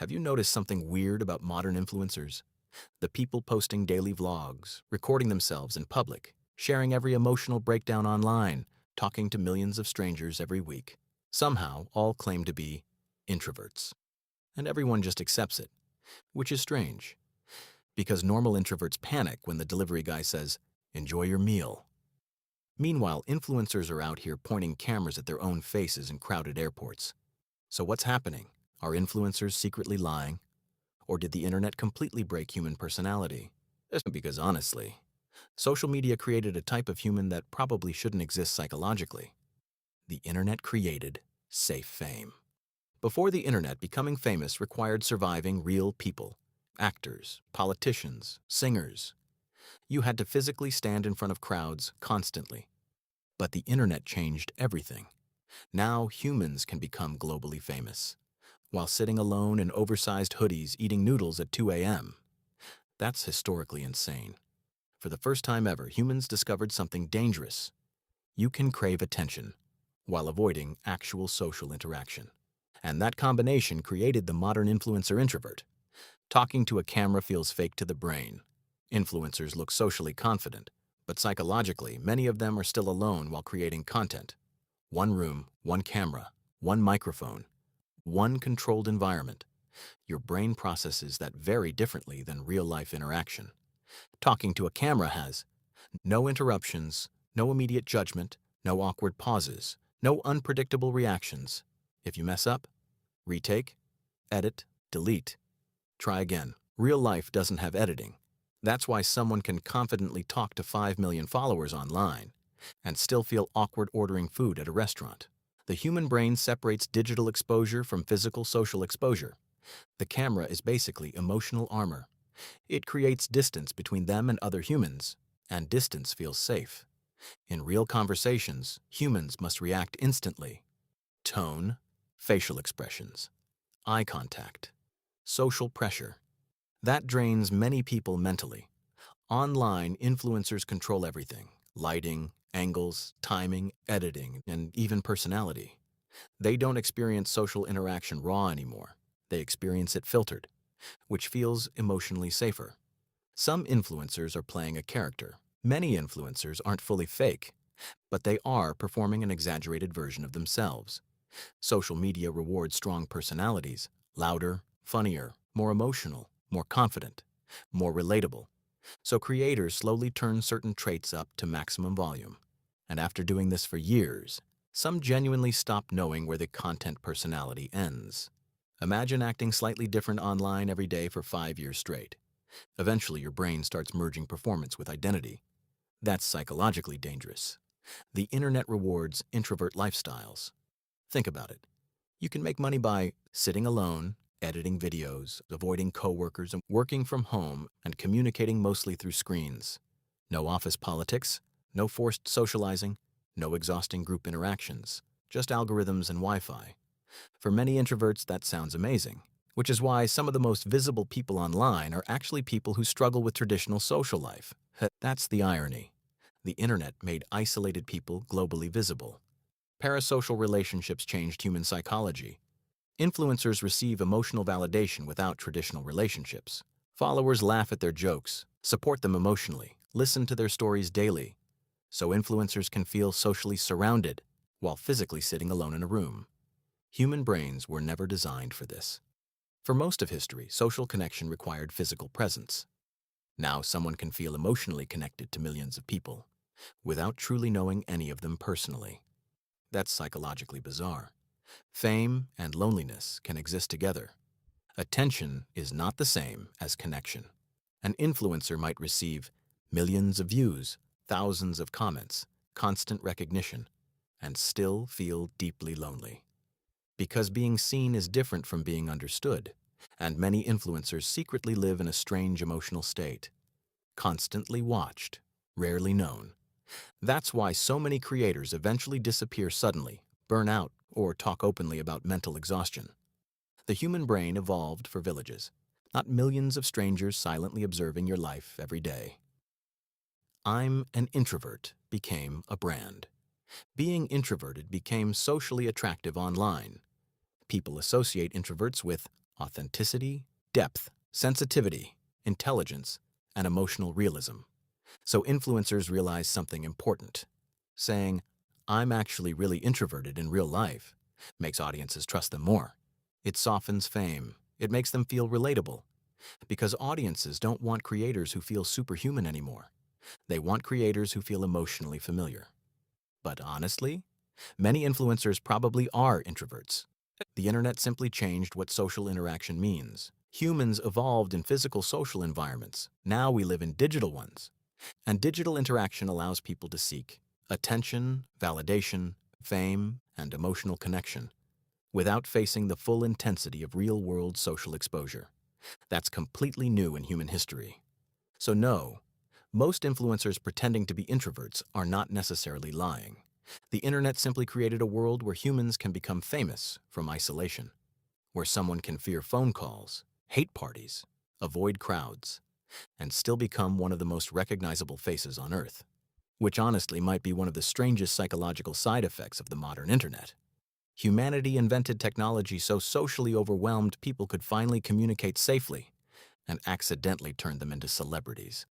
Have you noticed something weird about modern influencers? The people posting daily vlogs, recording themselves in public, sharing every emotional breakdown online, talking to millions of strangers every week. Somehow, all claim to be introverts. And everyone just accepts it, which is strange. Because normal introverts panic when the delivery guy says, "Enjoy your meal." Meanwhile, influencers are out here pointing cameras at their own faces in crowded airports. So what's happening? Are influencers secretly lying? Or did the internet completely break human personality? Because honestly, social media created a type of human that probably shouldn't exist psychologically. The internet created safe fame. Before the internet, becoming famous required surviving real people, actors, politicians, singers. You had to physically stand in front of crowds constantly. But the internet changed everything. Now humans can become globally famous, while sitting alone in oversized hoodies eating noodles at 2 a.m. That's historically insane. For the first time ever, humans discovered something dangerous. You can crave attention while avoiding actual social interaction. And that combination created the modern influencer introvert. Talking to a camera feels fake to the brain. Influencers look socially confident, but psychologically, many of them are still alone while creating content. One room, one camera, one microphone, one controlled environment. Your brain processes that very differently than real-life interaction. Talking to a camera has no interruptions, no immediate judgment, no awkward pauses, no unpredictable reactions. If you mess up, retake, edit, delete, try again. Real life doesn't have editing. That's why someone can confidently talk to 5 million followers online and still feel awkward ordering food at a restaurant. The human brain separates digital exposure from physical social exposure. The camera is basically emotional armor. It creates distance between them and other humans, and distance feels safe. In real conversations, humans must react instantly. Tone, facial expressions, eye contact, social pressure. That drains many people mentally. Online, influencers control everything: lighting, angles, timing, editing, and even personality. They don't experience social interaction raw anymore. They experience it filtered, which feels emotionally safer. Some influencers are playing a character. Many influencers aren't fully fake, but they are performing an exaggerated version of themselves. Social media rewards strong personalities, louder, funnier, more emotional, more confident, more relatable. So creators slowly turn certain traits up to maximum volume. And after doing this for years, some genuinely stop knowing where the content personality ends. Imagine acting slightly different online every day for 5 years straight. Eventually, your brain starts merging performance with identity. That's psychologically dangerous. The internet rewards introvert lifestyles. Think about it. You can make money by sitting alone, editing videos, avoiding coworkers, and working from home and communicating mostly through screens. No office politics, no forced socializing, no exhausting group interactions, just algorithms and Wi-Fi. For many introverts, that sounds amazing, which is why some of the most visible people online are actually people who struggle with traditional social life. That's the irony. The internet made isolated people globally visible. Parasocial relationships changed human psychology. Influencers receive emotional validation without traditional relationships. Followers laugh at their jokes, support them emotionally, listen to their stories daily. So influencers can feel socially surrounded while physically sitting alone in a room. Human brains were never designed for this. For most of history, social connection required physical presence. Now someone can feel emotionally connected to millions of people without truly knowing any of them personally. That's psychologically bizarre. Fame and loneliness can exist together. Attention is not the same as connection. An influencer might receive millions of views, thousands of comments, constant recognition, and still feel deeply lonely. Because being seen is different from being understood, and many influencers secretly live in a strange emotional state. Constantly watched, rarely known. That's why so many creators eventually disappear suddenly, burn out, or talk openly about mental exhaustion. The human brain evolved for villages, not millions of strangers silently observing your life every day. "I'm an introvert" became a brand. Being introverted became socially attractive online. People associate introverts with authenticity, depth, sensitivity, intelligence, and emotional realism. So influencers realize something important. Saying, "I'm actually really introverted in real life," makes audiences trust them more. It softens fame. It makes them feel relatable. Because audiences don't want creators who feel superhuman anymore. They want creators who feel emotionally familiar. But honestly, many influencers probably are introverts. The internet simply changed what social interaction means. Humans evolved in physical social environments. Now we live in digital ones. And digital interaction allows people to seek attention, validation, fame, and emotional connection without facing the full intensity of real-world social exposure. That's completely new in human history. So no, most influencers pretending to be introverts are not necessarily lying. The internet simply created a world where humans can become famous from isolation, where someone can fear phone calls, hate parties, avoid crowds, and still become one of the most recognizable faces on Earth, which honestly might be one of the strangest psychological side effects of the modern internet. Humanity invented technology so socially overwhelmed people could finally communicate safely and accidentally turned them into celebrities.